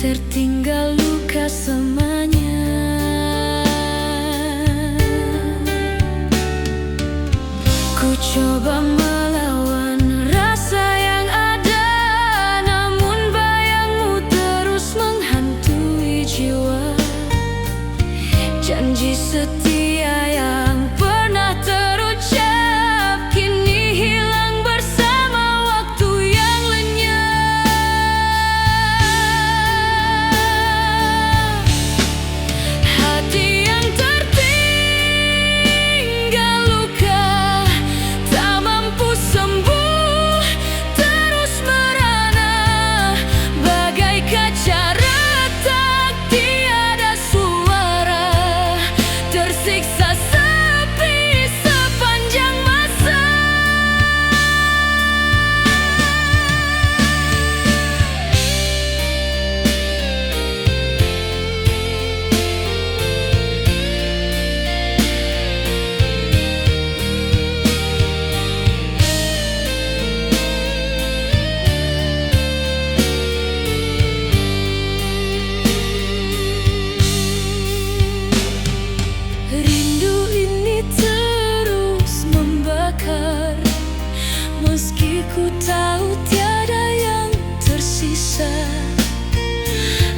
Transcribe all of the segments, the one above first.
tertinggal luka semuanya. Ku coba melawan rasa yang ada, namun bayangmu terus menghantui jiwa. Janji setia yang pernah terucap kini hilang bersama waktu yang lenyap. Hati yang tertinggal luka tak mampu sembuh, terus merana bagai kaca retak, tiada suara, tersiksa sepi sepanjang masa. Rindu ini terus membakar, meski ku tahu tiada yang tersisa.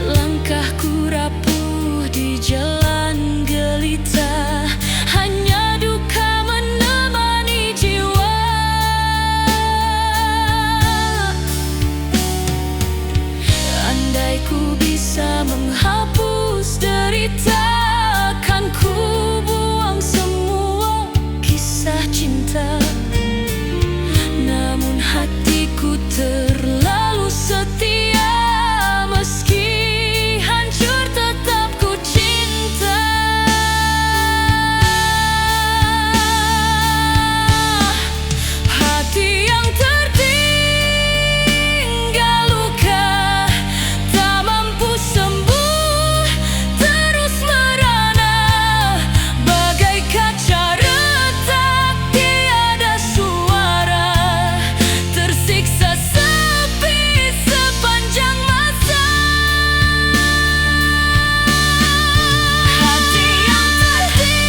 Langkahku rapuh di jalan gelita, hanya duka menemani jiwa. Andai ku bisa menghapus derita, kan ku buang semua kisah cinta. Namun hatiku terlalu setia, meski hancur tetap ku cinta. Hati yang tertinggal luka tak mampu sembuh, terus merana bagai kaca retak, tiada suara, tersiksa sepi sepanjang masa. Hati yang tertinggal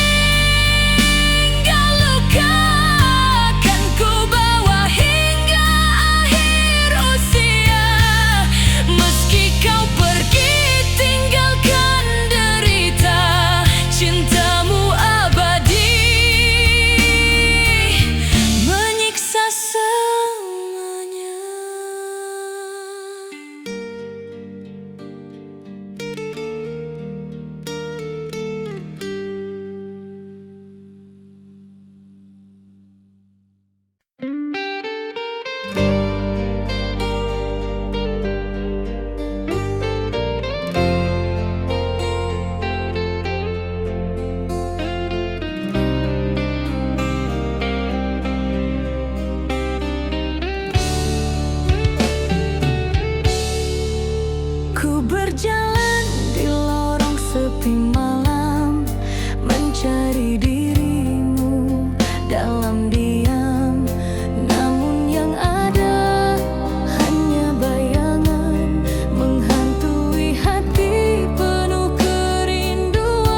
luka akan ku bawa hingga akhir usia. Meski kau pergi tinggalkan derita, cintamu abadi menyiksa semuanya. Ku berjalan di lorong sepi malam, mencari dirimu dalam diam. Namun yang ada hanya bayangan menghantui hati penuh kerinduan.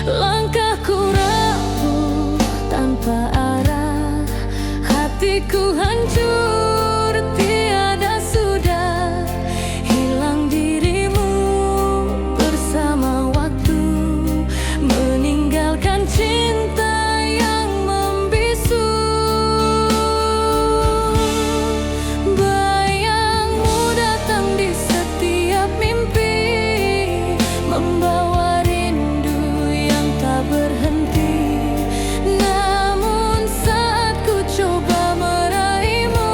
Langkahku rapuh tanpa arah, hatiku hancur, tiada sudah hilang dirimu bersama waktu, meninggalkan cinta yang membisu. Bayangmu datang di setiap mimpi, membawa rindu yang tak berhenti. Namun saat ku coba meraihmu,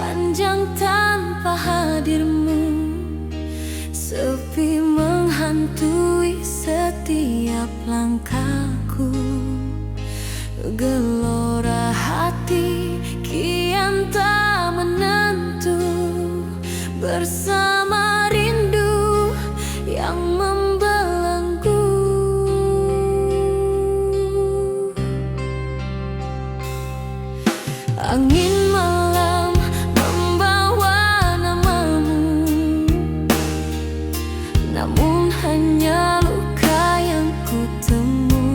panjang tanpa hadirmu. Sepi menghantui setiap langkahku. Gelora hati kian tak menentu, bersama rindu yang membelenggu. Angin malam membawa namamu, namun hanya luka yang ku temu.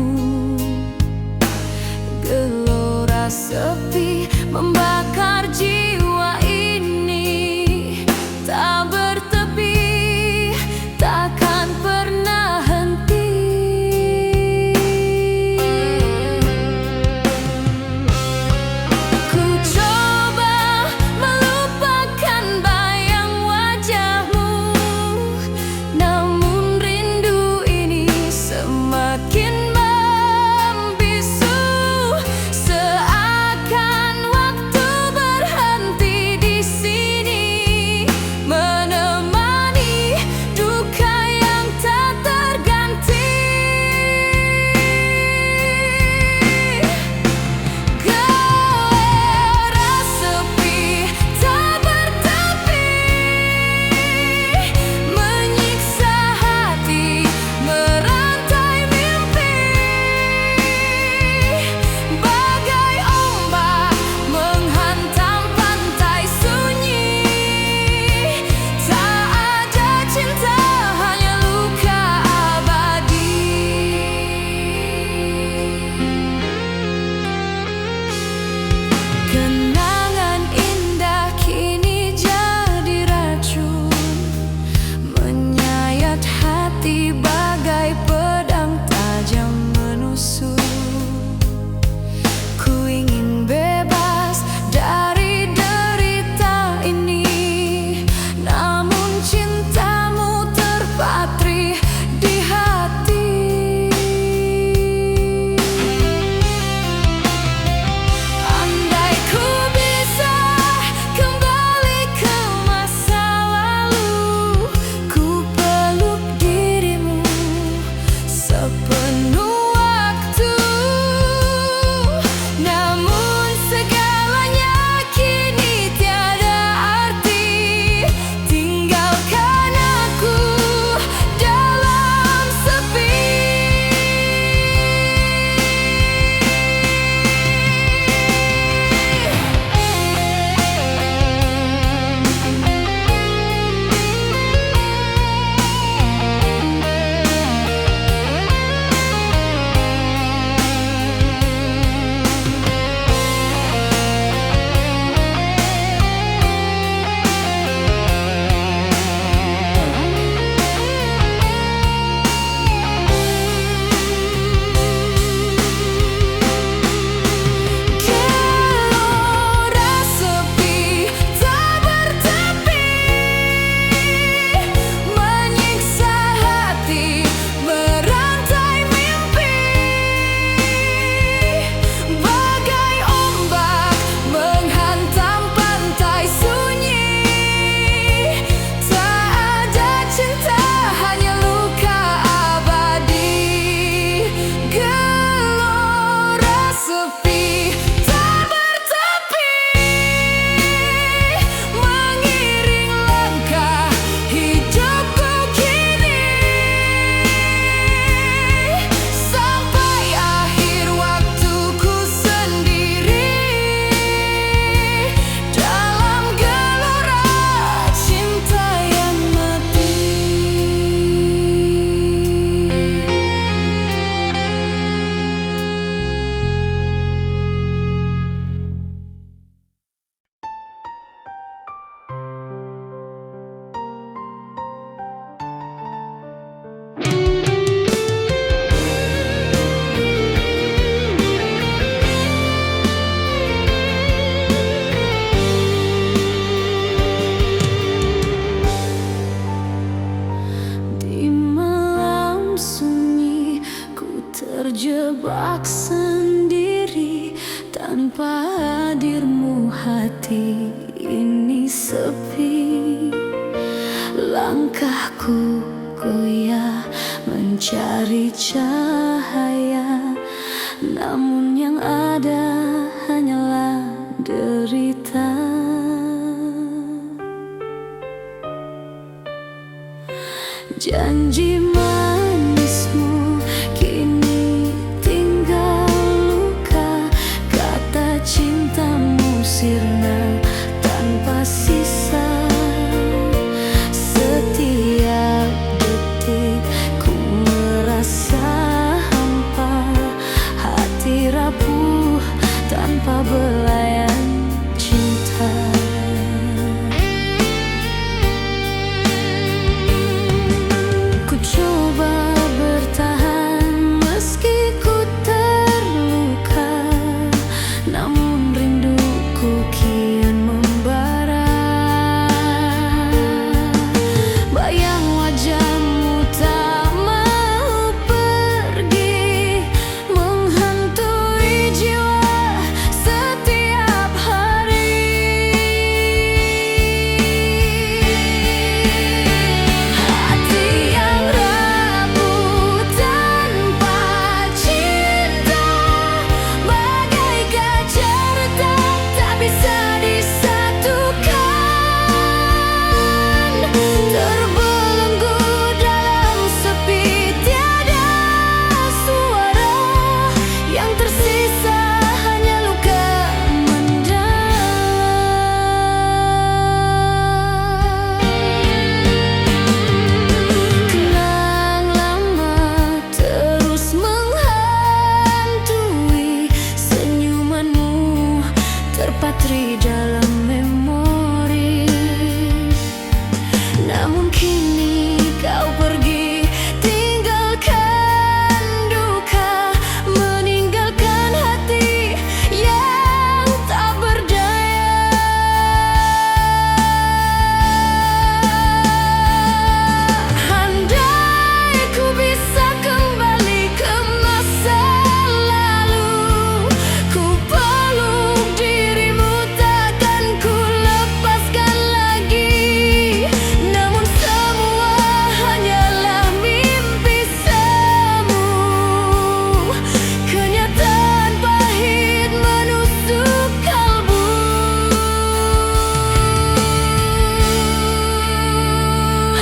Gelora sepi. Langkahku goyah mencari cahaya, namun yang ada hanyalah derita. Janji manismu kini tinggal luka, kata cintamu sirna tanpa sisa. Setiap detik ku merasa hampa, hati rapuh tanpa belayan cinta. Ku coba bertahan meski ku terluka, namun rinduku kian membara. Bayang wajahmu tak mau pergi, menghantui jiwa setiap hari. Hati yang rapuh tanpa cinta, bagai kaca retak tak bisa disatukan. Terbelenggu dalam sepi, tiada suara, yang tersisa hanya luka mendalam. Kenang lama terus menghantui, senyumanmu terpatri dalam memori. Namun kini kau pergi, tinggalkan duka, meninggalkan hati yang tak berdaya. Andai ku bisa kembali ke masa lalu, ku peluk dirimu, takkan ku lepaskan lagi. Namun semua hanyalah mimpi semu, kenyataan pahit menusuk kalbu.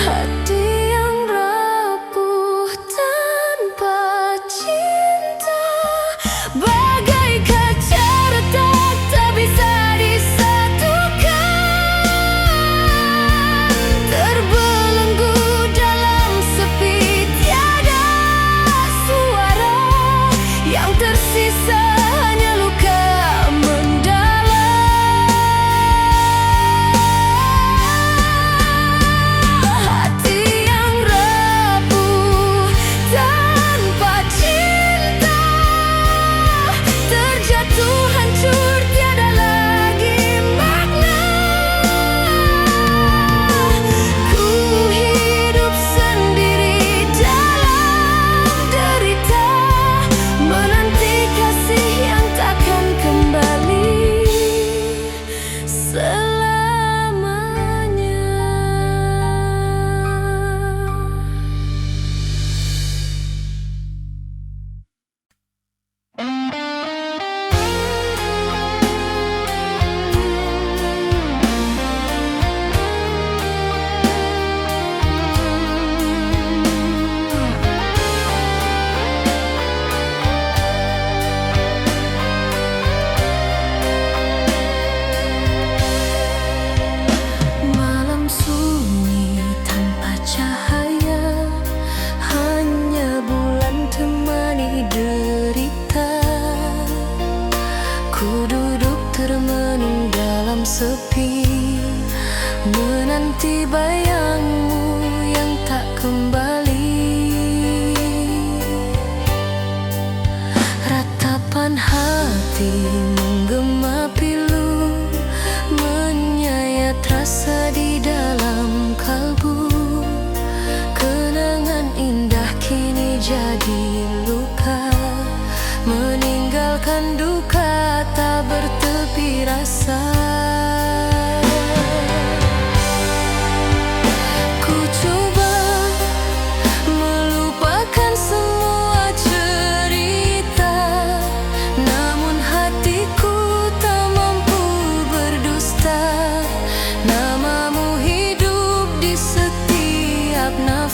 Hati yang rapuh tanpa cinta, bagai kaca retak tak bisa disatukan. Terbelenggu dalam sepi, tiada suara, yang tersisa hanya luka mendalam. Hati yang rapuh tanpa cinta, terjatuh hancur tiada lagi makna. Ku hidup sendiri dalam derita, menanti kasih yang takkan kembali selamanya. Malam sunyi tanpa cahaya, hanya bulan temani derita. Ku duduk termenung dalam sepi, menanti bayangmu yang tak kembali. Ratapan hati menggema pilu, menyayat rasa di dalam kalbu. Kenangan indah kini jadi luka, meninggalkan duka tak bertepi rasa.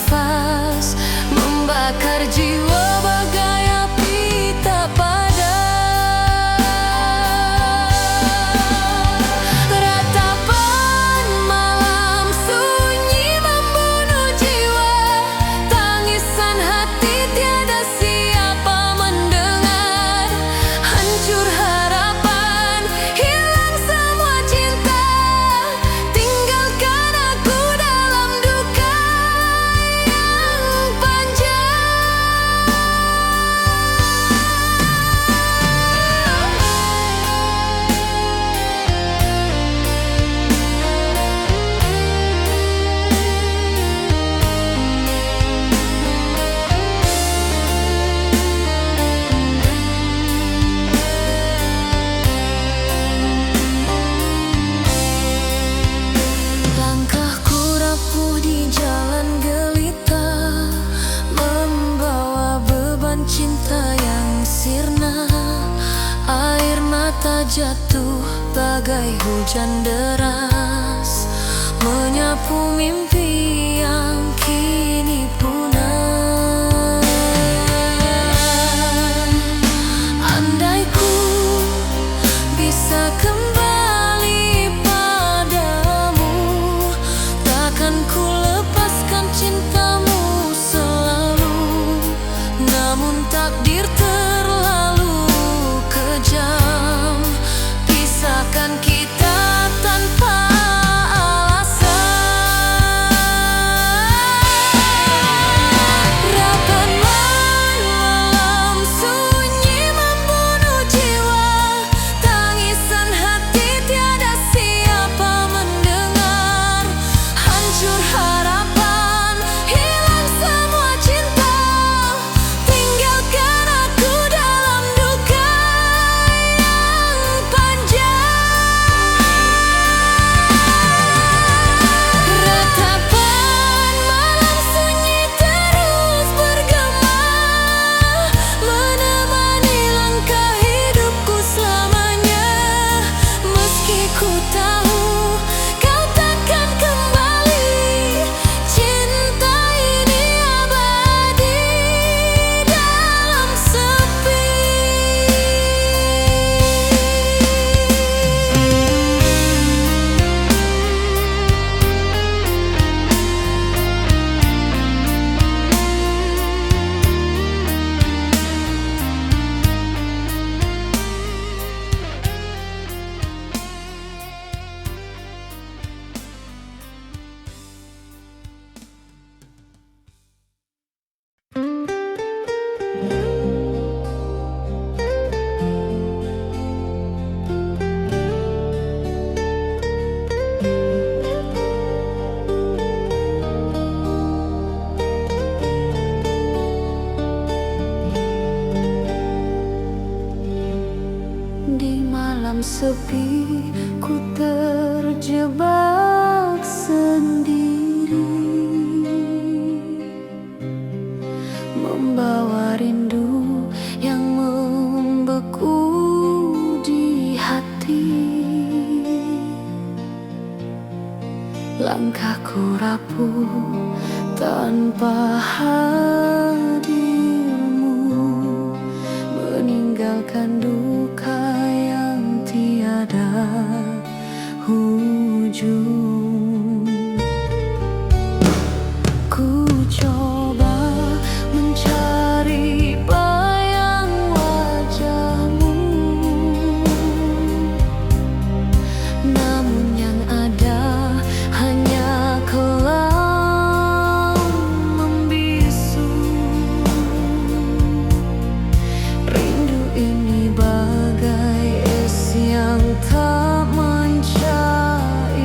nafas, membakar jiwa bagai api tak padam. Ratapan malam sunyi membunuh jiwa, tangisan hati tiada siapa mendengar. Hancur harapan, hilang semua cinta, tinggalkan aku dalam duka yang panjang. Langkahku rapuh di jalan gelita, membawa beban cinta yang sirna. Air mata jatuh bagai hujan deras, menyapu mimpi yang kini punah. Andai ku bisa kembali padamu, takkan ku lepaskan cintamu selalu. Namun takdir terlalu kejam, pisahkan kita tanpa alasan. Rapat malam sunyi membunuh jiwa, tangisan hati tiada siapa mendengar. Hancur harapan, hilang semua cinta, tinggalkan aku dalam duka yang panjang. Ratapan malam sunyi terus bergema, menemani langkah hidupku selamanya. Meski ku tahu kau takkan kembali, cinta ini abadi dalam sepi. Di malam sepi ku terjebak sendiri, membawa rindu yang membeku di hati. Langkahku rapuh tanpa hadirmu, meninggalkan duka yang tiada ujung. Ku coba mencari bayang wajahmu, namun yang ada hanya kelam membisu. Rindu ini bagai es yang tak mencair,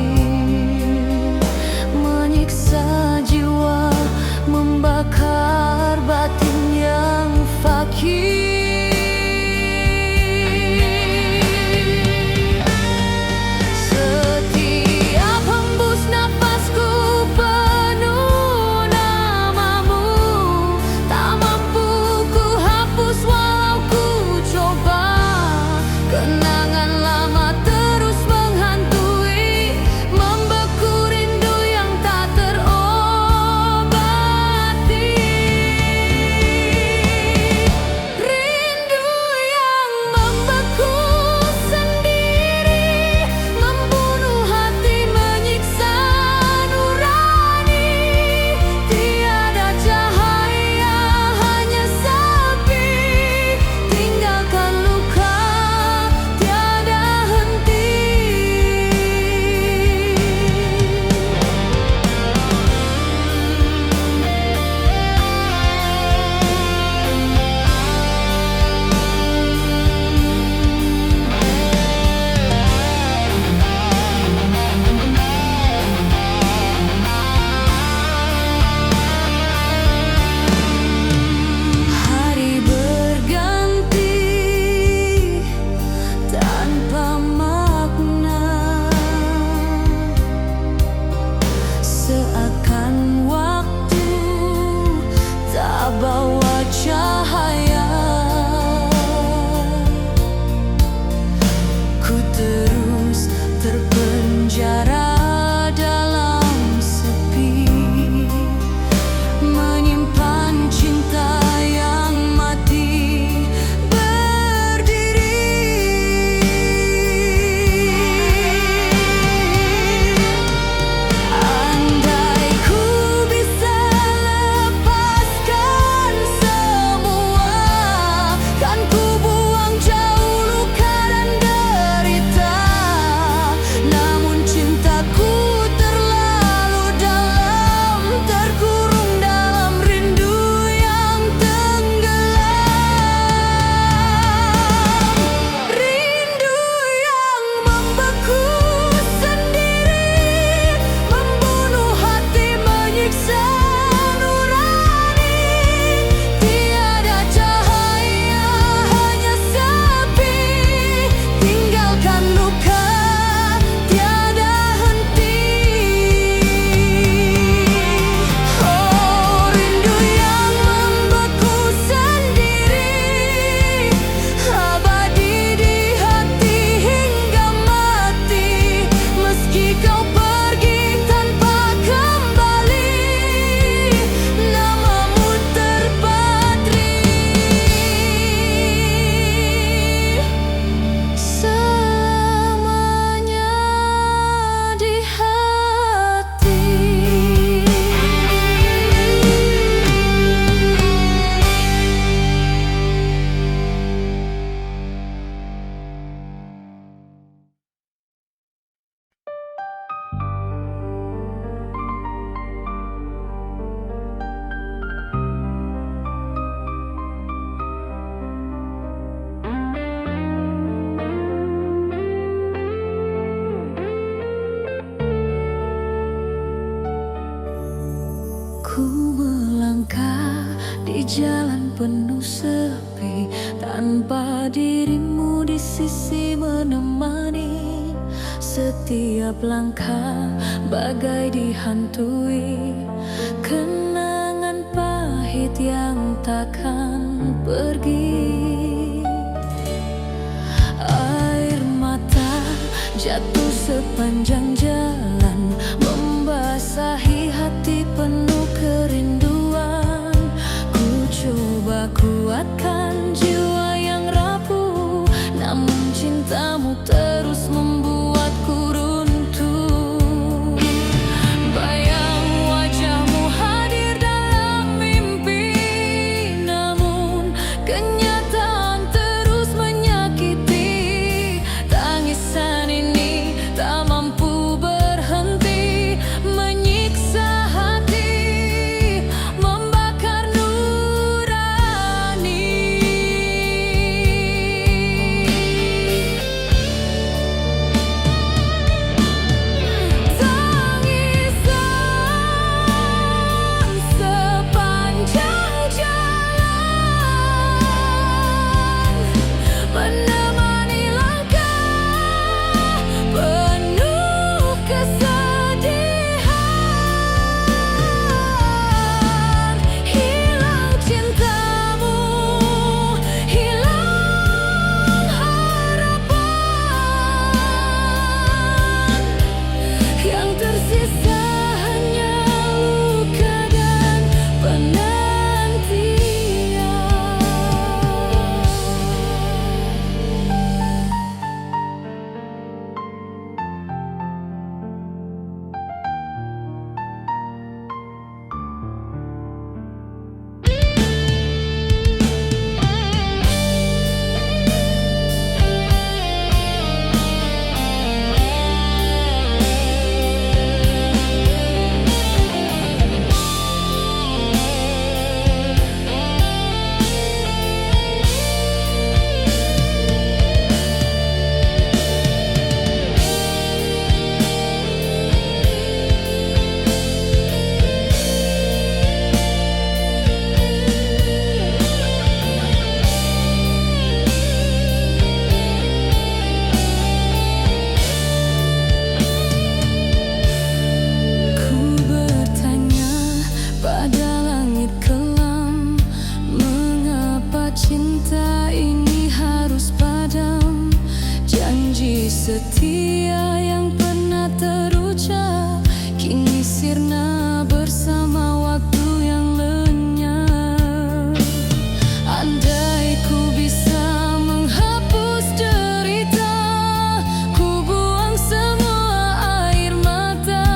Ku melangkah di jalan penuh sepi, tanpa dirimu di sisi menemani. Setiap langkah bagai dihantui kenangan pahit yang takkan pergi. Air mata jatuh sepanjang jalan, membasahi hati penuh kerinduan. Ku coba kuatkan jiwa yang rapuh, namun cintamu terus membuatku runtuh. Bayang wajahmu hadir dalam mimpi, namun kenyataan terus menyakiti. Tangisan ini tak mampu berhenti, menyiksa hati, membakar nurani. Tangisan sepanjang jalan menemani langkah penuh kesedihan. Hilang cintamu, hilang harapan, yang tersisa hanya luka dan penantian. Ku bertanya pada langit kelam, mengapa cinta ini harus padam? Janji setia yang pernah terucap kini sirna bersama waktu yang lenyap. Andai ku bisa menghapus derita, ku buang semua air mata.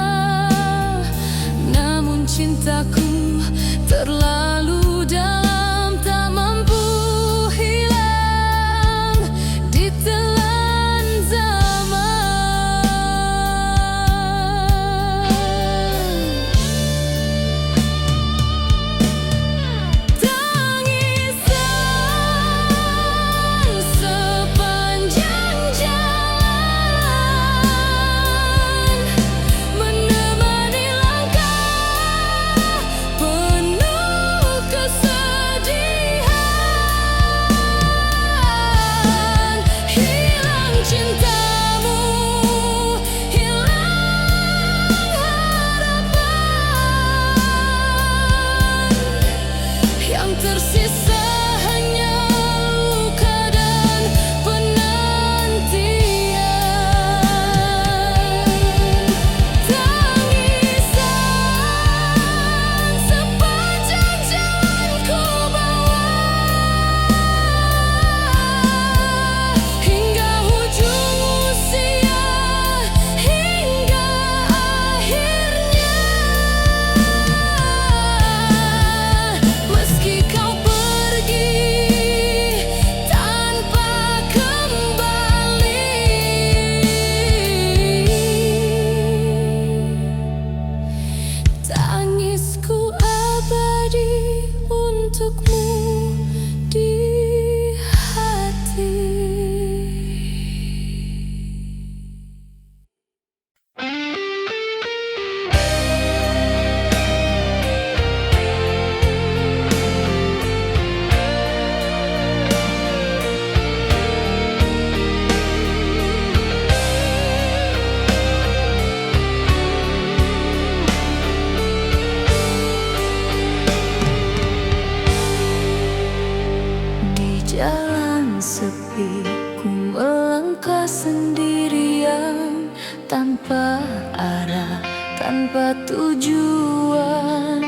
Namun cintaku terlalu dalam, tak mampu hilang ditelan zaman. Tangisan sepanjang jalan menemani langkah penuh kesedihan. Hilang cintamu, hilang harapan, yang tersisa hanya luka dan penantian. Tangisan sepanjang jalan ku bawa hingga ujung usia, hingga akhirnya. Meski kau pergi tanpa kembali, tangisku abadi untukmu di hati. tanpa arah, tanpa tujuan.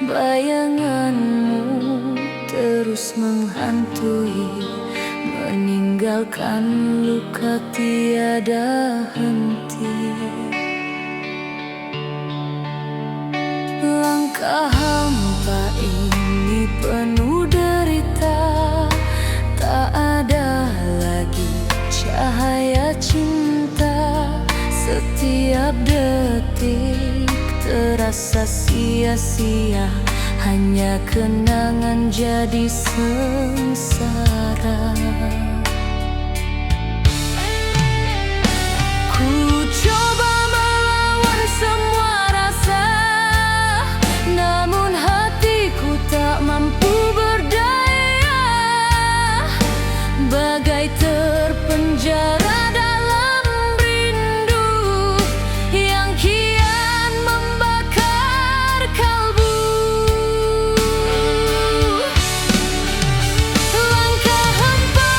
Bayanganmu terus menghantui, meninggalkan luka tiada henti. Langkah hampa ini penuh derita, tak ada lagi cahaya cinta. Setiap detik terasa sia-sia, hanya kenangan jadi sengsara. Ku coba melawan semua rasa, namun hatiku tak mampu berdaya. Bagai terpenjara dalam rindu yang kian membakar kalbu. Langkah hampa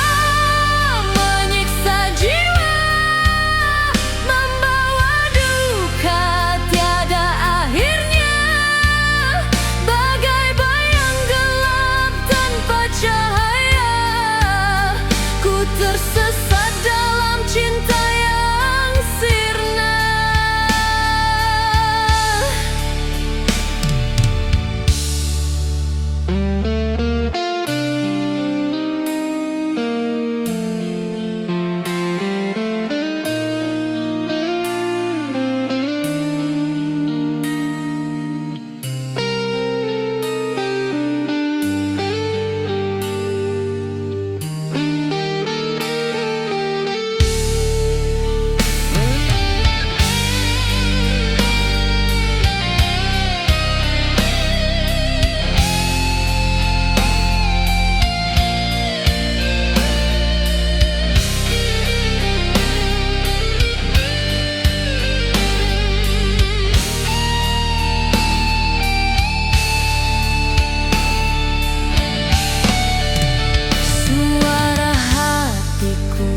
menyiksa jiwa, membawa duka tiada akhirnya. Bagai bayang gelap tanpa cahaya, ku tersesat dalam cinta yang sirna. Suara hatiku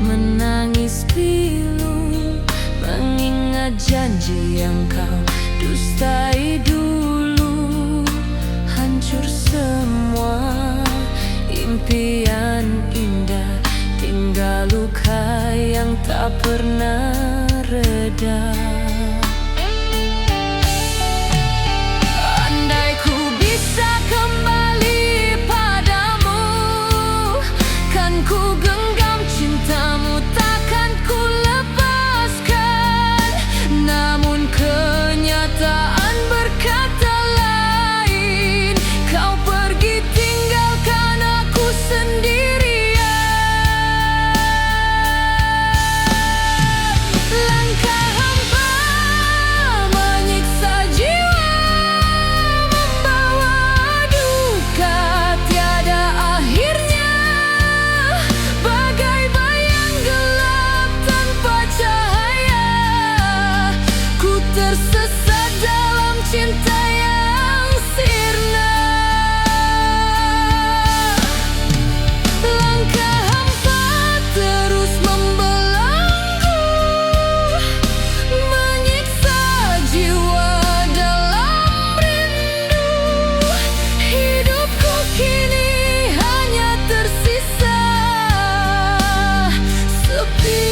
menangis pilu, mengingat janji yang kau dustai dulu. Hancur semua impian indah, tinggal luka yang tak pernah reda. Andai ku bisa kembali padamu, kan ku genggam cintamu, takkan ku lepaskan. Namun kenyataan berkata lain, kau pergi tinggalkan aku sendirian. Langkah hampa menyiksa jiwa, membawa duka tiada akhirnya. Bagai bayang gelap tanpa cahaya, ku tersesat dalam cinta yang sirna. Langkah hampa terus membelenggu, menyiksa jiwa dalam rindu. Hidupku kini hanya tersisa sepi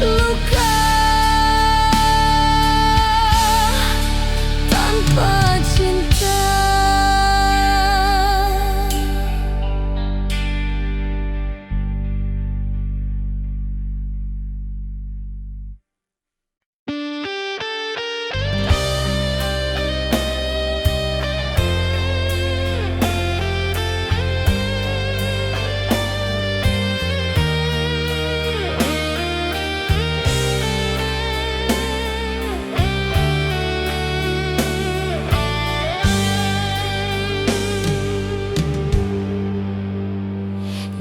luka tanpa cinta.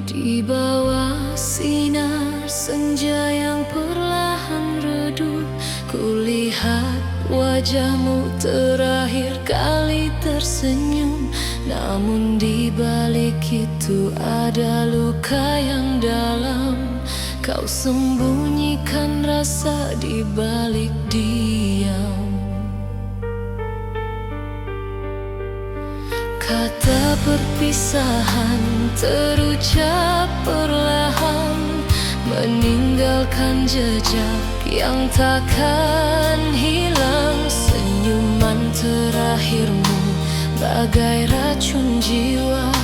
Di bawah sinar senja yang perlahan redup, kulihat wajahmu terakhir kali tersenyum. Namun di balik itu ada luka yang dalam, Kau sembunyikan rasa di balik diam. Kata perpisahan terucap perlahan, meninggalkan jejak yang takkan hilang. Senyuman terakhirmu bagai racun jiwa,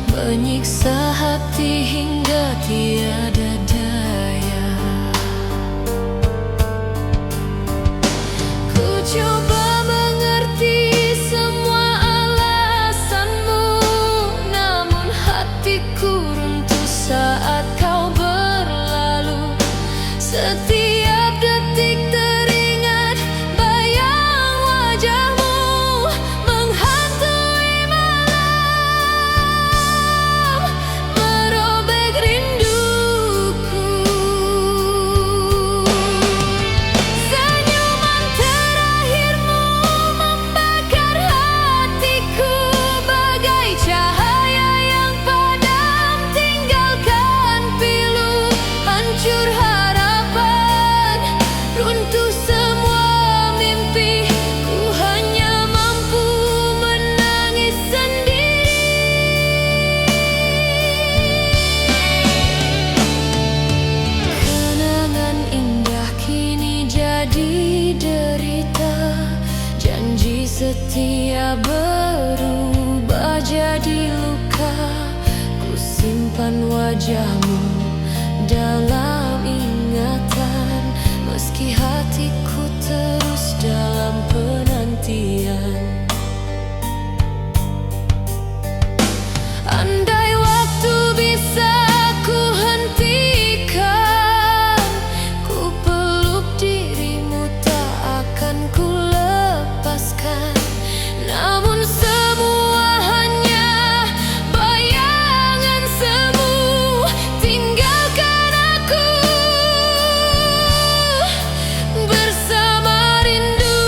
menyiksa hati hingga tiada daya. Ku coba mengerti semua alasanmu, namun hatiku runtuh saat kau berlalu. Setiap detik teringat bayang wajahmu menghantui malam, merobek rinduku. Senyuman terakhirmu membakar hatiku bagai cahaya yang padam, tinggalkan pilu, hancur harapan, runtuh semua mimpi. Ku hanya mampu menangis sendiri. Kenangan indah kini jadi derita, janji setia berubah jadi luka. Ku simpan wajahmu dalam ingatan, meski hatiku terus dalam penantian. Andai waktu bisa ku hentikan, ku peluk dirimu tak akan ku lepaskan. Namun semua hanya bayangan semu, tinggalkan aku bersama rindu.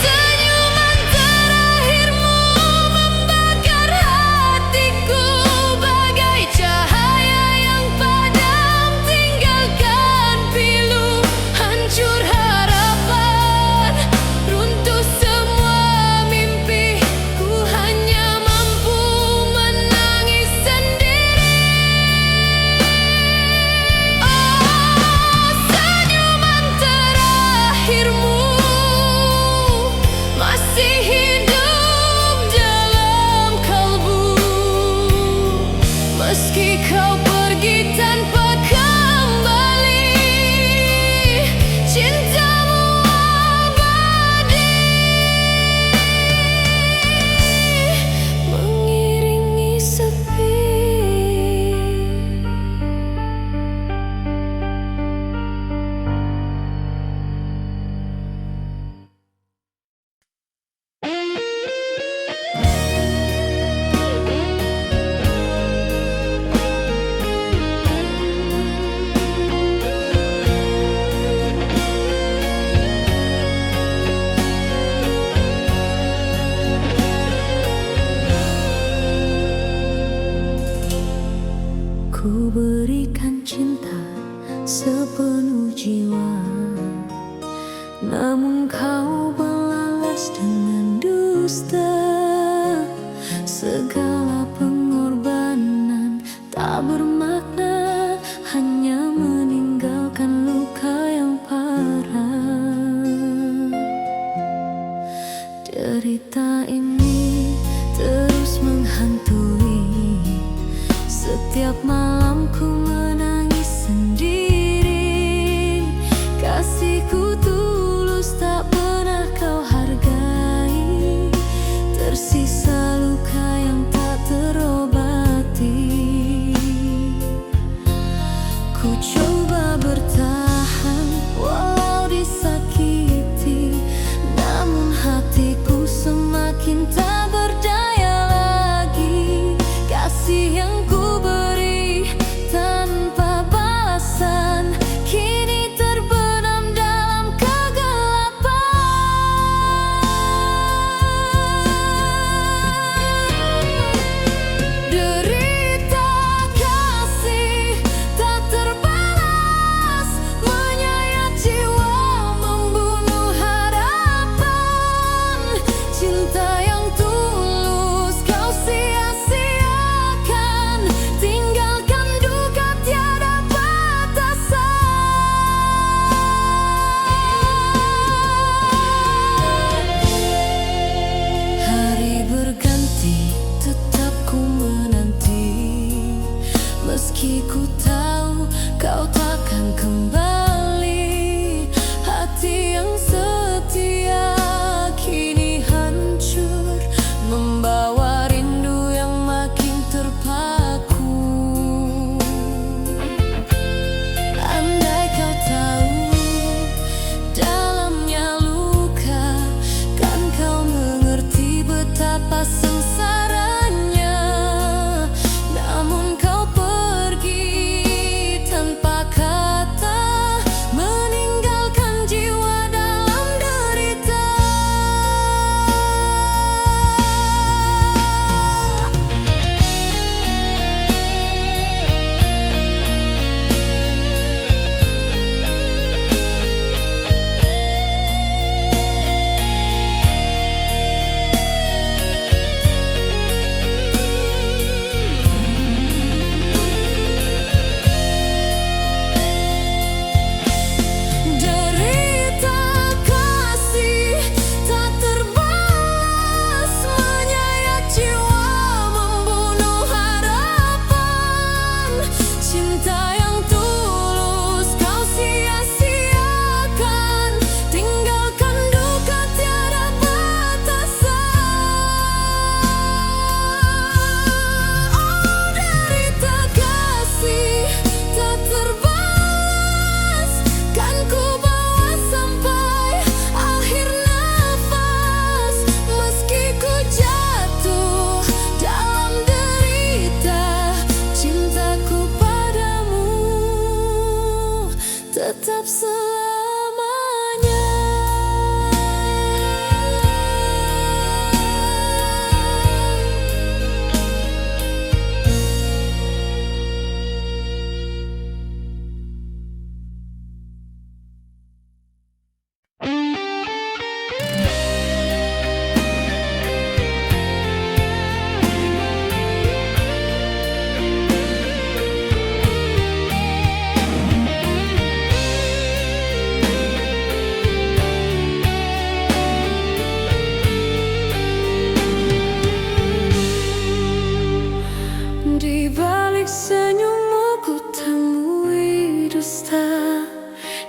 Senyuman terakhirmu membakar hatiku bagai cahaya yang padam, tinggalkan pilu, hancur harapan, runtuh semua mimpi. Ku hanya mampu menangis sendiri. Oh, senyuman terakhirmu masih hidup dalam kalbu, meski kau pergi tanpa kembali. Cintamu abadi, mengiringi sepi. Ku berikan cinta sepenuh jiwa, namun kau balas dengan dusta. Segala pengorbanan tak bermakna, hanya meninggalkan luka yang parah. Derita ini terus menghantui. Setiap malam ku menangis sendiri. Kasihku tulus tak pernah kau hargai. Tersisa luka yang tak terobati. Ku coba bertahan walau disakiti. makin tak berdaya lagi. Kasih yang ku beri tanpa balasan kini terbenam dalam kegelapan. Derita kasih tak terbalas, menyayat jiwa, membunuh harapan. Cinta yang tulus kau sia-siakan, tinggalkan duka tiada batasan. Hari berganti, tetap ku menanti, meski ku tahu kau takkan kembali. Hati yang setia kini hancur, membawa rindu yang makin terpaku. Andai kau tahu dalamnya luka, kan kau mengerti betapa sengsaranya. Namun kau pergi tanpa kata, meninggalkan jiwa dalam derita. Derita kasih tak terbalas, menyayat jiwa, membunuh harapan. Cinta yang tulus kau sia-siakan, tinggalkan duka tiada batasan. Oh, derita kasih tak terbalas, kan ku bawa sampai akhir nafas. Meski ku jatuh dalam derita, cintaku padamu tetap selamanya. Di balik senyummu ku temui dusta,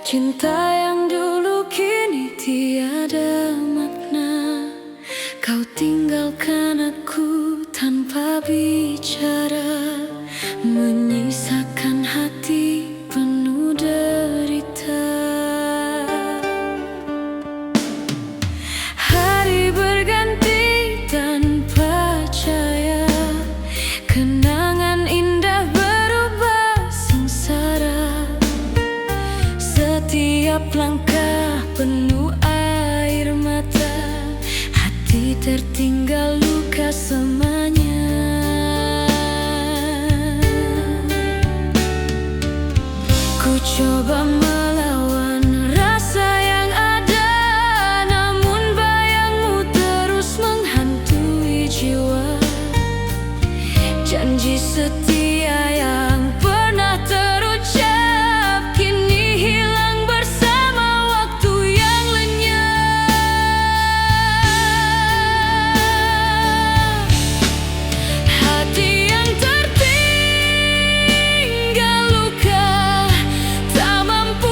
cinta yang dulu kini tiada makna. Kau tinggalkan aku tanpa bicara, menyisakan hati penuh derita. Hari berganti tanpa cahaya, kenangan indah berubah sengsara. Setiap langkah penuh air mata, hati tertinggal luka semuanya. Ku coba melawan rasa yang ada, namun bayangmu terus menghantui jiwa. Janji setia yang pernah terucap kini hilang bersama waktu yang lenyap. Hati yang tertinggal luka, tak mampu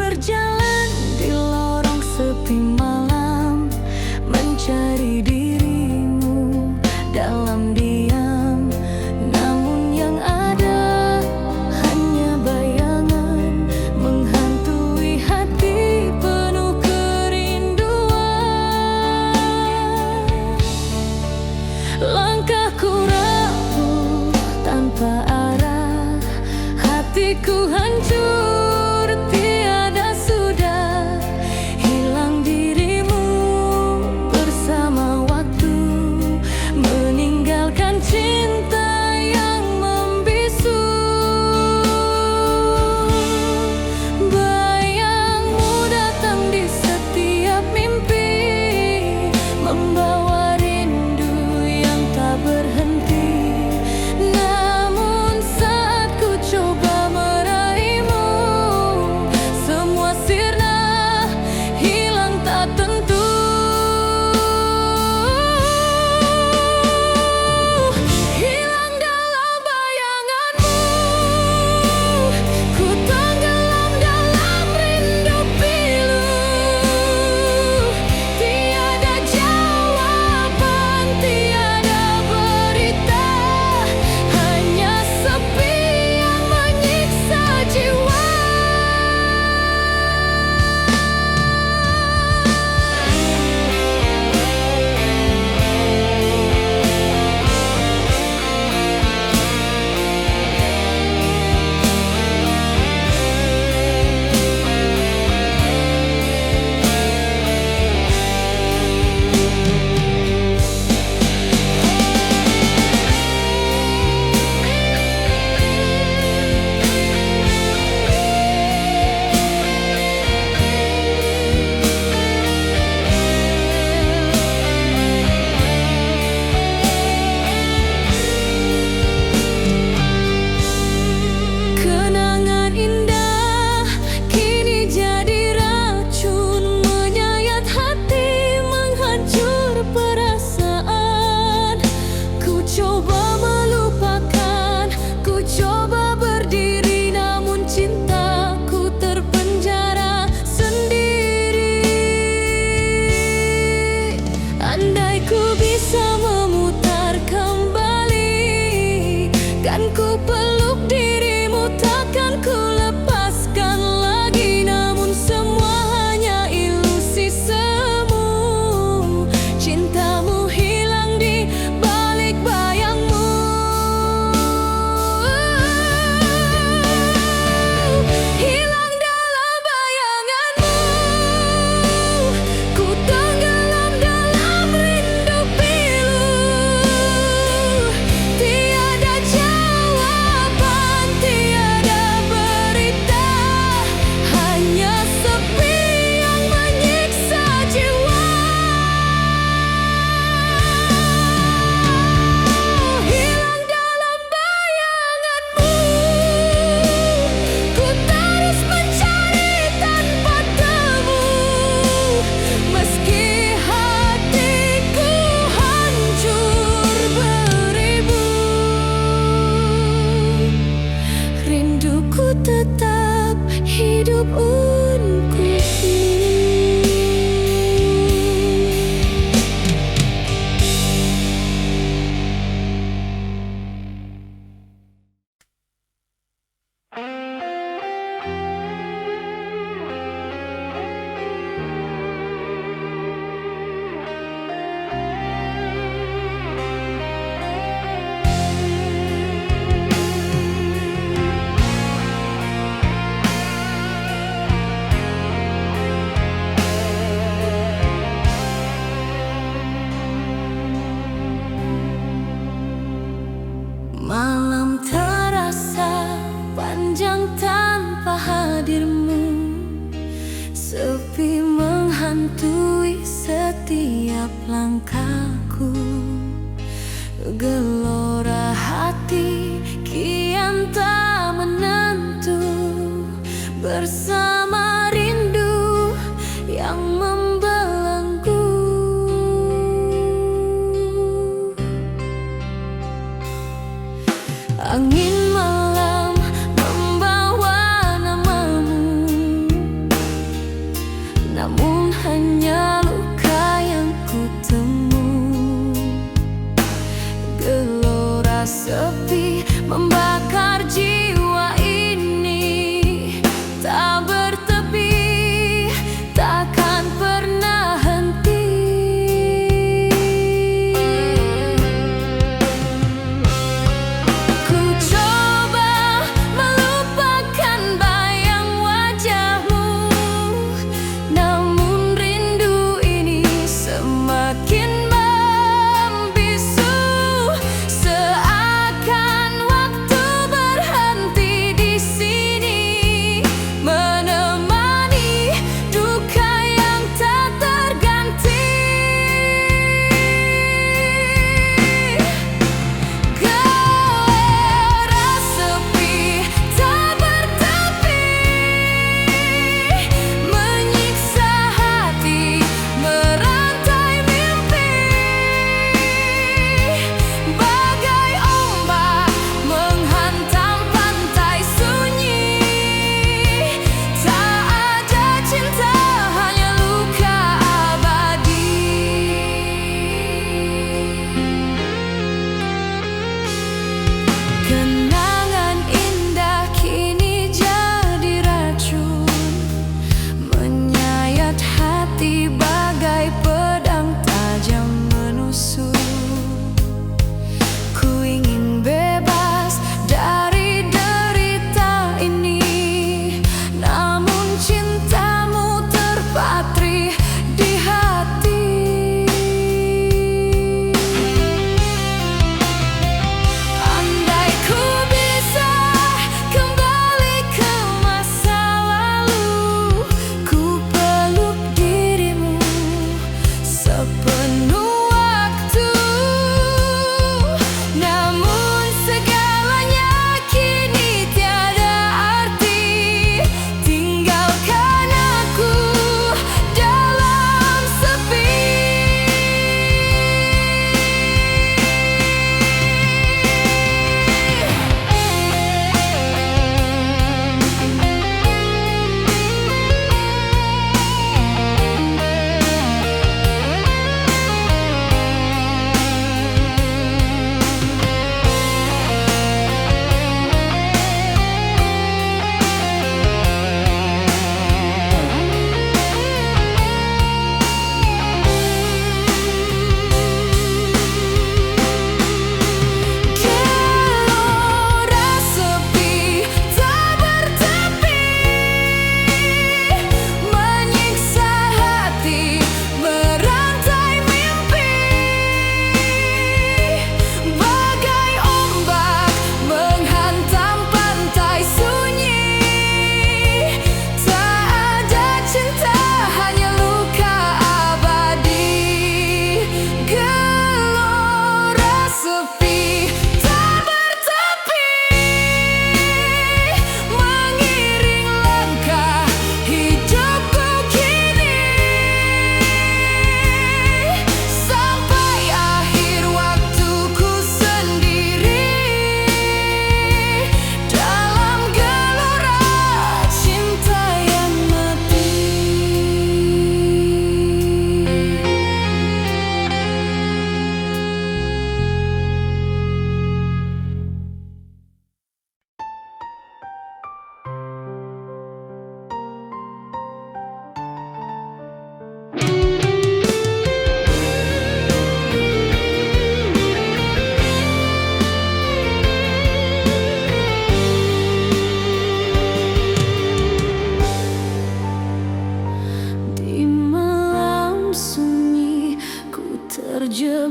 berjalan di lorong sepi malam, mencari dirimu dalam diam. Namun yang ada hanya bayangan menghantui hati penuh kerinduan. Langkahku rapuh tanpa arah, hatiku hancur tiada sudah. Hilang dirimu bersama waktu, meninggalkan cinta yang membisu. Bayangmu datang di setiap mimpi, membawa rindu yang tak berhenti. Namun saat ku coba meraihmu, semua sirna, hilang tak tentu. Hilang dalam bayanganmu, ku tenggelam dalam rindu pilu. Tiada jawaban, tiada berita, hanya sepi yang menyiksa jiwa. Kenangan indah kini jadi racun, menyayat hati, menghancur perasaan. Ku coba melupakan, ku coba berdiri, namun cintaku terpenjara sendiri. Andai ku bisa memutar kembali, kan ku peluk dirimu, takkan ku lepaskan lagi. Namun semua hanya ilusi semu, cintamu hilang di balik bayangmu. Hilang dalam bayanganmu, ku tenggelam dalam rindu pilu. Tiada jawaban, tiada berita, hanya sepi yang menyiksa jiwa. Hilang dalam bayanganmu, ku terus mencari tanpa temu. Meski hatiku hancur beribu, rinduku tetap hidup untukmu. Malam terasa panjang tanpa hadirmu, sepi menghantui setiap langkahku. Gelora hati kian tak menentu, bersama rindu yang membelenggu. Angin malam membawa namamu,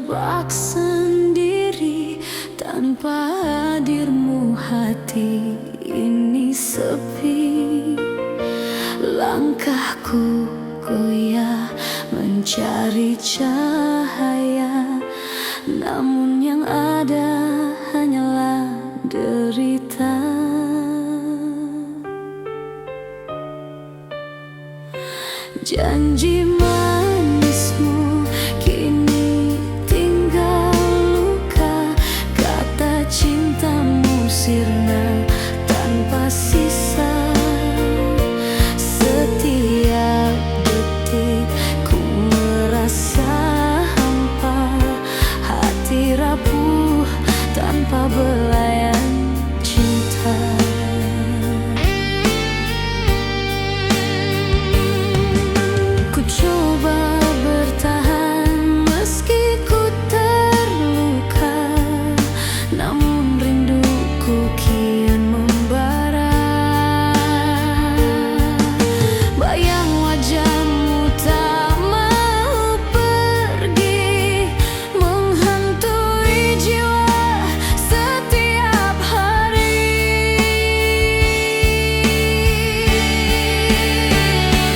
terjebak sendiri. Tanpa hadirmu hati ini sepi. Langkahku goyah mencari cahaya, namun yang ada hanyalah derita. Janji manismu kini tinggal luka. Kata cintamu sirna tanpa sisa. Setiap detik ku merasa hampa. Hati rapuh tanpa belayan cinta. Coba bertahan meski ku terluka, namun rinduku kian membara. Bayang wajahmu tak mau pergi, menghantui jiwa setiap hari.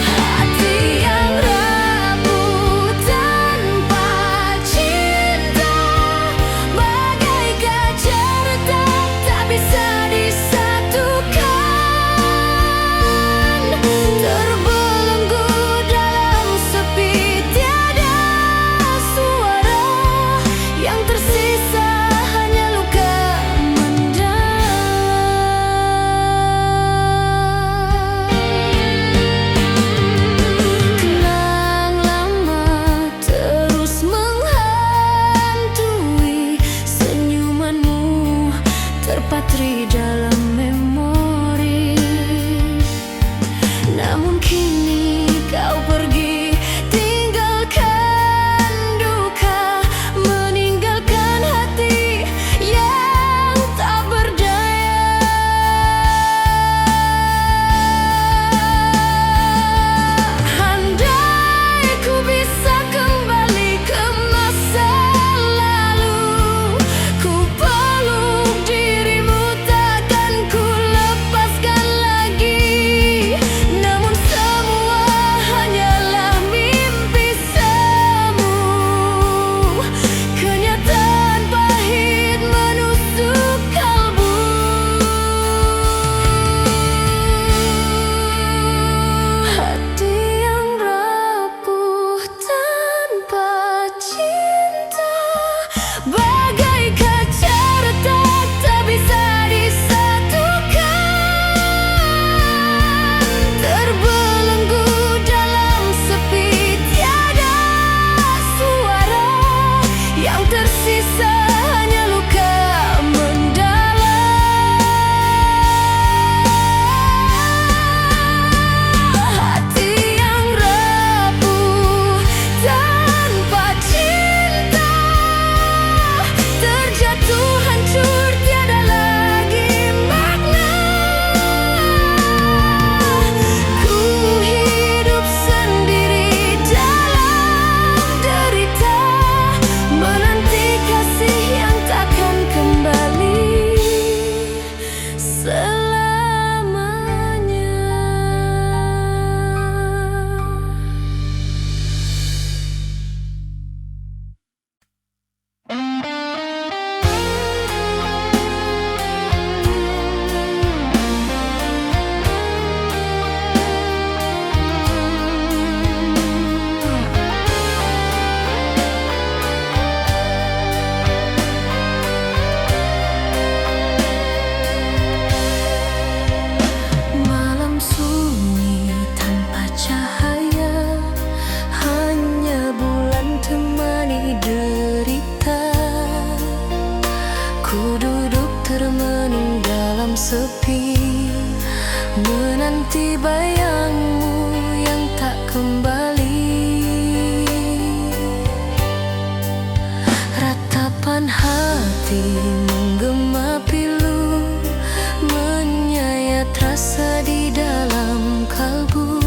Hati yang rapuh tanpa cinta, bagai kaca retak tak bisa disatukan. Terbelenggu dalam sepi, tiada suara. Yang tersisa hanya luka mendalam. Kenang lama terus menghantui, senyumanmu terpatri dalam memori. Namun kini kau pergi, tinggalkan duka, meninggalkan hati yang tak berdaya. Andai ku bisa kembali ke masa lalu, ku peluk dirimu, takkan ku lepaskan lagi. Namun semua hanyalah mimpi semu. Kenyataan pahit menusuk kalbu. Hati yang rapuh tanpa cinta, bagai kaca retak tak bisa disatukan. Terbelenggu dalam sepi, tiada suara. Yang tersisa hanya luka mendalam. Hati yang rapuh tanpa cinta, terjatuh hancur tiada lagi makna. Ku hidup sendiri dalam derita, menanti kasih yang takkan kembali selamanya. Malam sunyi tanpa cahaya, hanya bulan temani derita. Ku duduk termenung dalam sepi, menanti bayangmu yang tak kembali. Ratapan hati menggema pilu, menyayat rasa di dalam kalbu.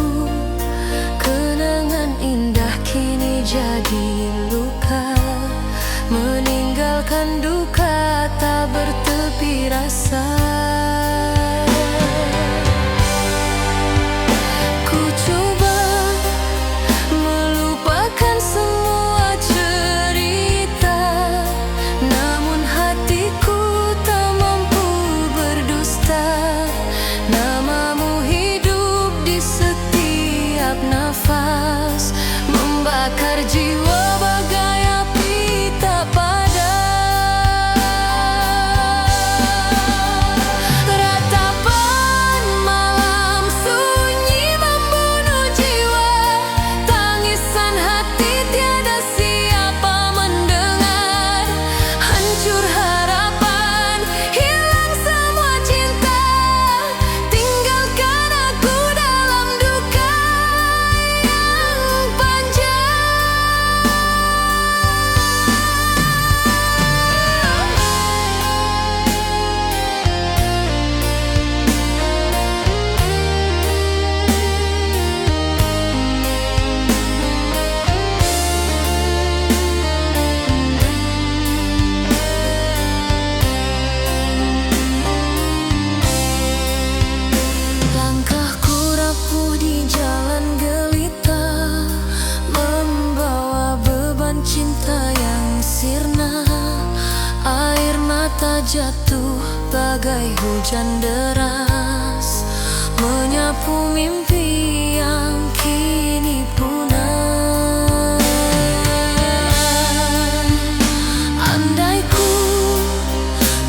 Kenangan indah kini jadi luka, nafas, membakar jiwa bagai api tak padam. Ratapan malam sunyi membunuh jiwa, tangisan hati tiada siapa mendengar. Hancur harapan, hilang semua cinta, tinggalkan aku dalam duka yang panjang. Langkahku rapuh di jalan gelita, membawa beban cinta yang sirna. Air mata jatuh bagai hujan deras, menyapu mimpi yang kini punah. Andai ku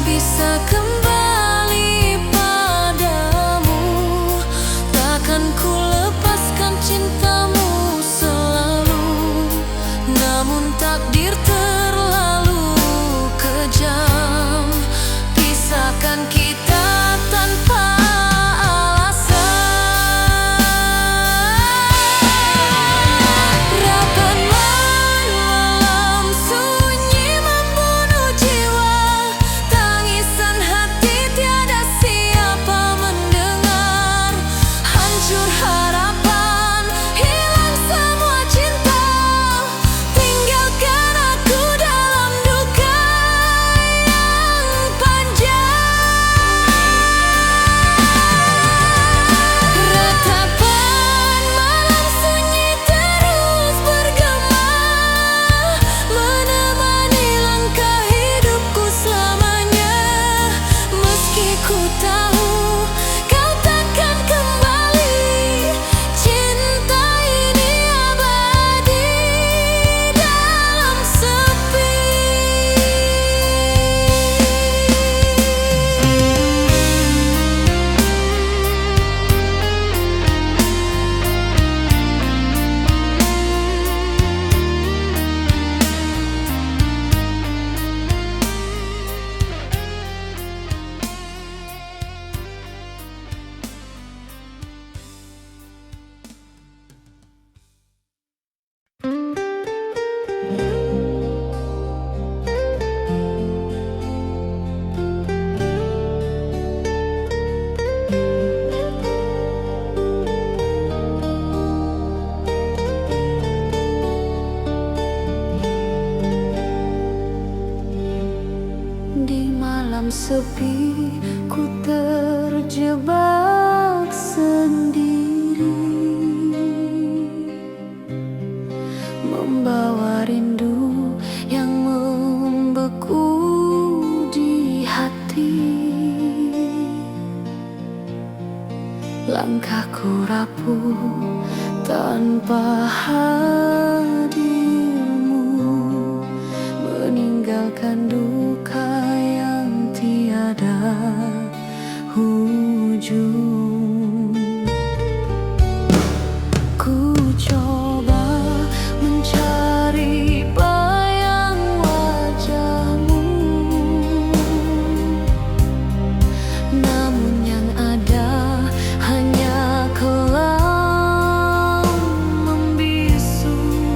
bisa kembali padamu, takkan ku lepaskan cintamu selalu. Namun takdir terlalu kejam, pisahkan kita tanpa alasan. Rapat malam sunyi membunuh jiwa, tangisan hati tiada siapa mendengar. Hancur harapan, hilang semua cinta, tinggalkan aku dalam duka yang panjang. Ratapan malam sunyi terus bergema, menemani langkah hidupku selamanya. Meski ku tahu kau takkan kembali, cinta ini abadi dalam sepi. Di malam sepi ku terjebak sendiri, membawa rindu yang membeku di hati. Langkahku rapuh tanpa hadirmu, meninggalkan duka yang tiada ujung. Ku coba mencari bayang wajahmu, namun yang ada hanya kelam membisu.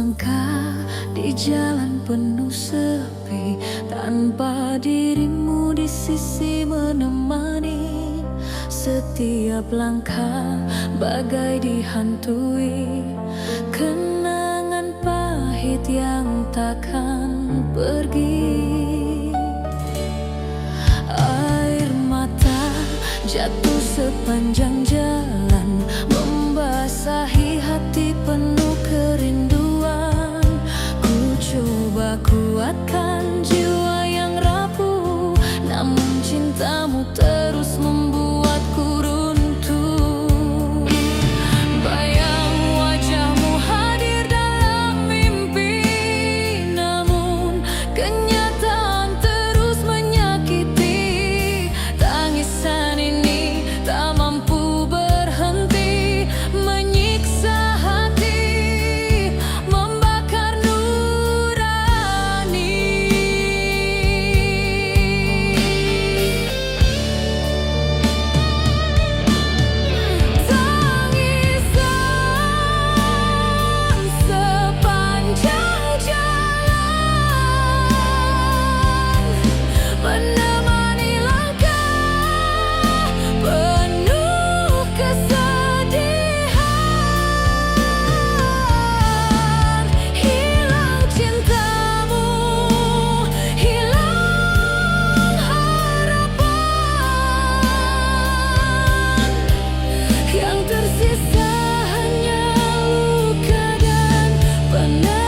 selangkah di jalan penuh sepi, tanpa dirimu di sisi menemani. Setiap langkah bagai dihantui kenangan pahit yang takkan pergi. Air mata jatuh sepanjang jalan, membasahi hati penuh kerinduan. Ku coba kuatkan jiwa yang rapuh, namun cintamu terus membuatku runtuh. Bayang wajahmu hadir dalam mimpi, namun kenyataan terus menyakiti. Tangisan ini tak mampu berhenti, menyiksa hati, membakar nurani. Tangisan sepanjang jalan menemani langkah penuh kesedihan. Hilang cintamu, hilang harapan, yang tersisa hanya luka dan penantian.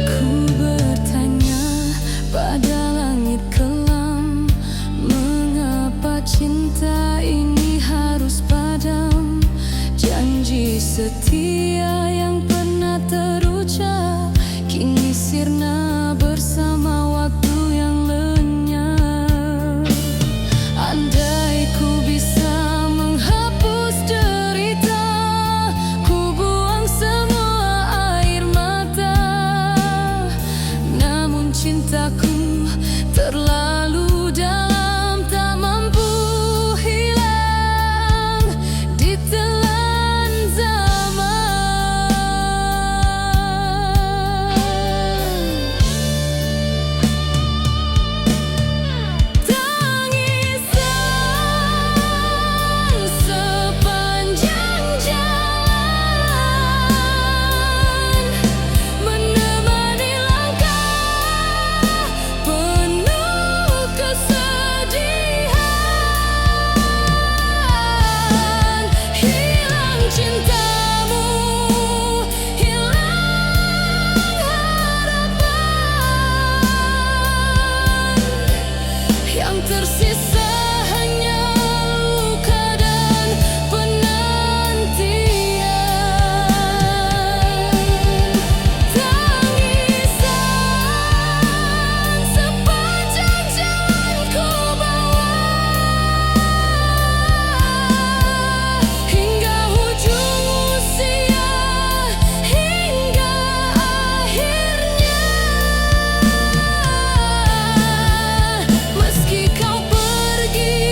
Ku bertanya pada langit kelam, mengapa cinta ini harus padam? Janji setia yang pernah terucap kini sirna bersama waktu yang lenyap. Andai ku bisa menghapus derita, ku buang semua air mata. Namun cintaku terlalu dalam, tak mampu hilang ditelan zaman. Tangisan sepanjang jalan menemani langkah penuh kesedihan. Hilang cintamu, hilang harapan, yang tersisa hanya luka dan penantian. Tangisan sepanjang jalan ku bawa hingga ujung usia, hingga akhirnya. Meski kau pergi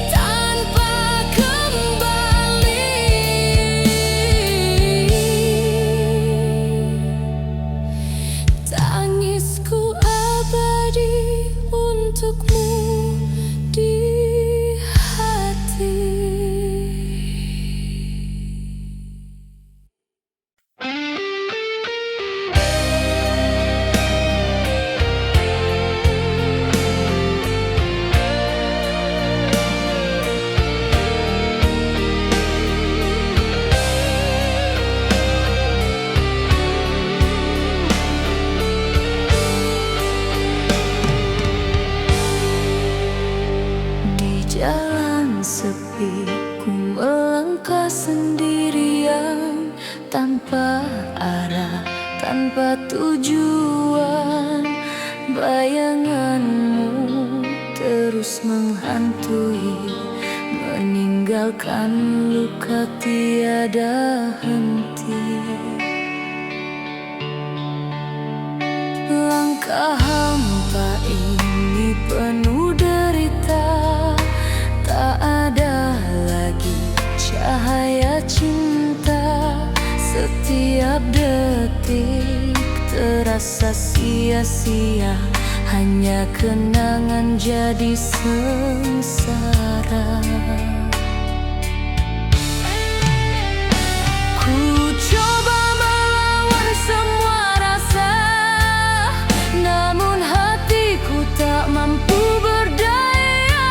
tanpa kembali, tangisku abadi untukmu di hati. ku melangkah sendirian, tanpa arah, tanpa tujuan. Bayanganmu terus menghantui, meninggalkan luka tiada henti. Langkah hampa ini penuh derita, tak ada lagi cahaya cinta. Setiap detik terasa sia-sia, hanya kenangan jadi sengsara. Ku coba melawan semua rasa, namun hatiku tak mampu berdaya.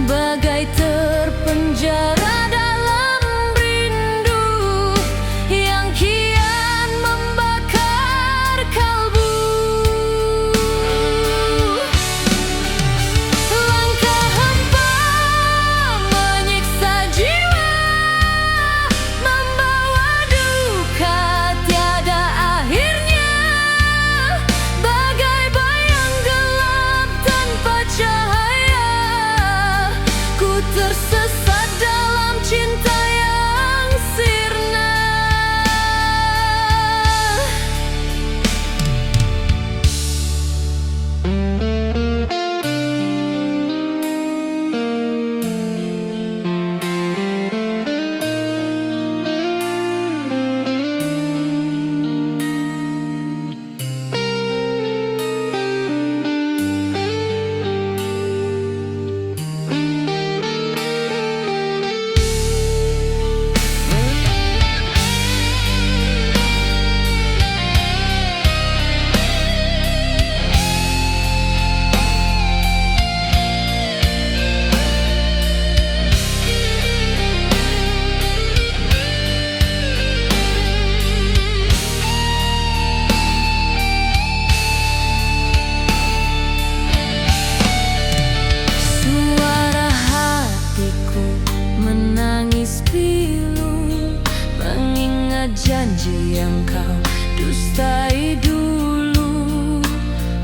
Bagai terpenjara dalam rindu yang kian membakar kalbu. Langkah hampa menyiksa jiwa, membawa duka tiada akhirnya. Bagai bayang gelap tanpa cahaya, ku tersesat dalam cinta yang sirna. Suara hatiku menangis pilu, mengingat janji yang kau dustai dulu.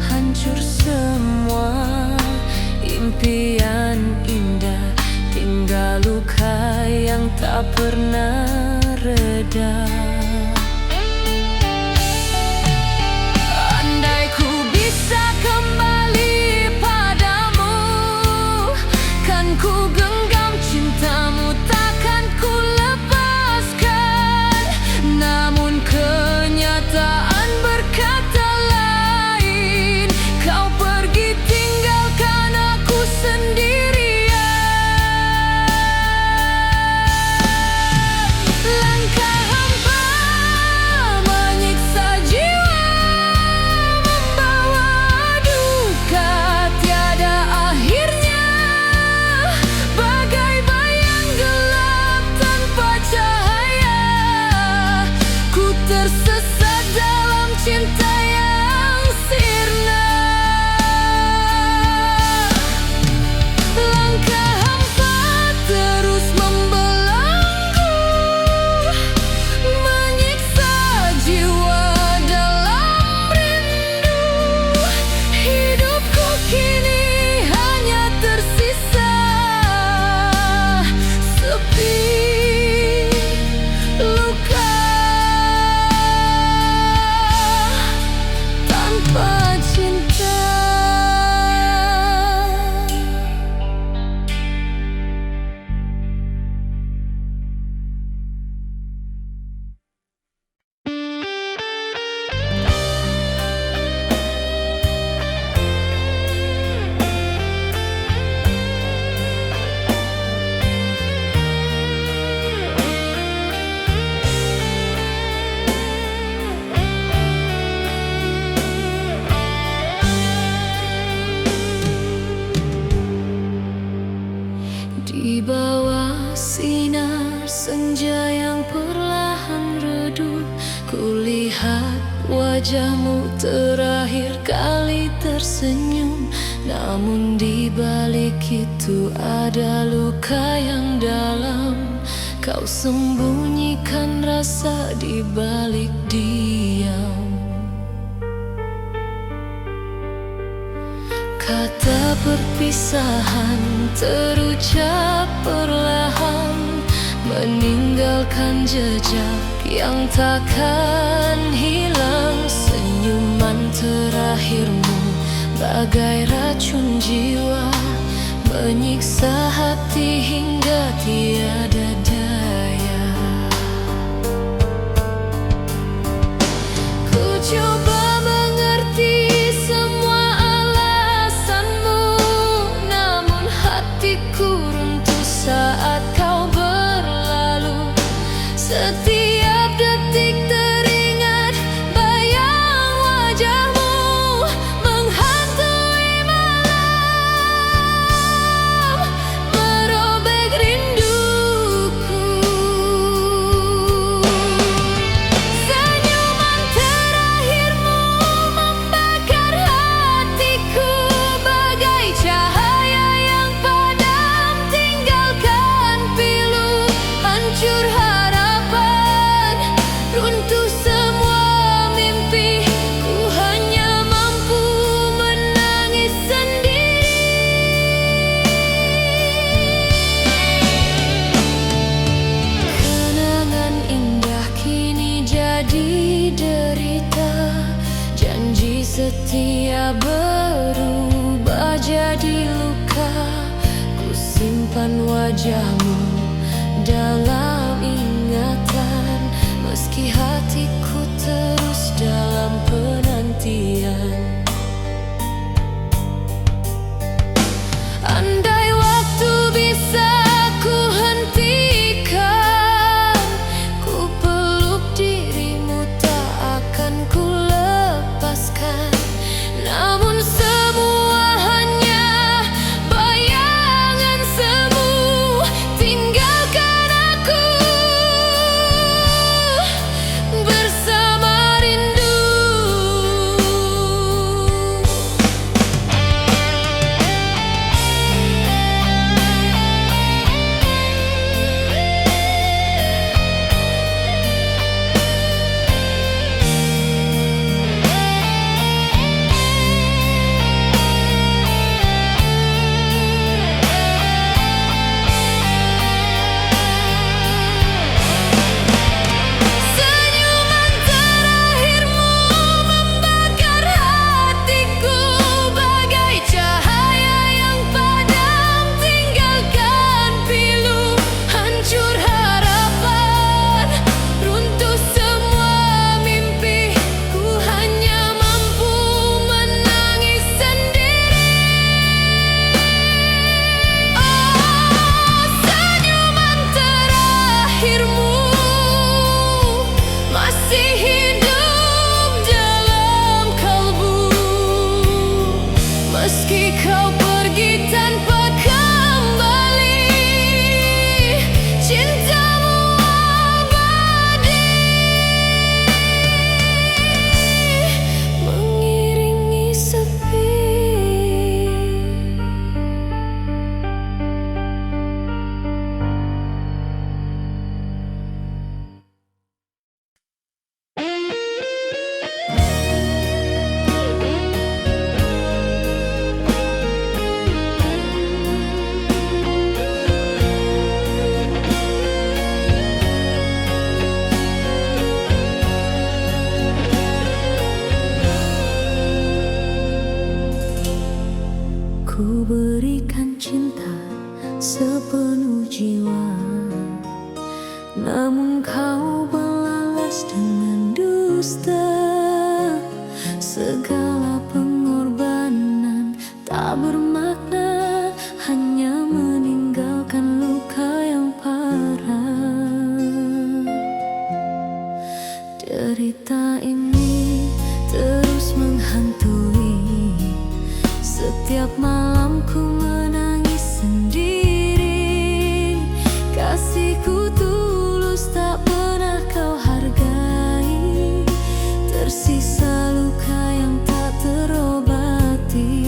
Hancur semua impian indah, tinggal luka yang tak pernah reda. Andai ku bisa kembali padamu, kan ku genggam cintamu, takkan ku lepaskan. Namun kenyataan berkata lain, kau pergi tinggalkan aku sendirian. Langkah hampa menyiksa jiwa, membawa duka tiada akhirnya. Bagai bayang gelap tanpa cahaya, ku tersesat dalam cinta yang sirna. Langkah hampa terus membelenggu, menyiksa jiwa dalam rindu. Hidupku kini hanya tersisa sepi luka tanpa cinta. Di bawah sinar senja yang perlahan redup, kulihat wajahmu terakhir kali tersenyum. namun di balik itu ada luka yang dalam. Kau sembunyikan rasa di balik diam. Kata perpisahan terucap perlahan, meninggalkan jejak yang takkan hilang. Senyuman terakhirmu bagai racun jiwa, menyiksa hati hingga tiada daya. Ku coba mengerti semua alasanmu, namun hatiku runtuh saat kau berlalu. Setiap detik teringat bayang wajahmu menghantui malam, merobek rinduku. Senyuman terakhirmu membakar hatiku bagai cahaya yang padam, tinggalkan pilu, hancur harapan, runtuh semua mimpi. Ku hanya mampu menangis sendiri. Kenangan indah kini jadi derita, janji setia berubah jadi luka. Ku simpan wajahmu dalam ingatan, meski hatiku terus dalam penantian. Andai waktu bisa ku hentikan, ku peluk dirimu tak akan ku lepaskan. Namun semua hanya bayangan semu, tinggalkan aku bersama rindu. Senyuman terakhirmu membakar hatiku bagai cahaya yang padam, tinggalkan pilu, hancur harapan, runtuh semua mimpi. Ku hanya mampu menangis sendiri. Oh, senyuman terakhirmu masih hidup dalam kalbu, meski kau pergi tanpa kembali. Cintamu abadi, mengiringi sepi. Ku berikan cinta sepenuh jiwa, namun kau balas dengan dusta. Segala pengorbanan tak bermakna, hanya meninggalkan luka yang parah. Derita ini terus menghantui. Setiap malam ku menangis sendiri. Kasihku tulus tak pernah kau hargai. Tersisa luka yang tak terobati.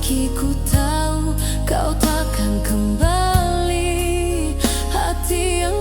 meski ku tahu kau takkan kembali. Hati yang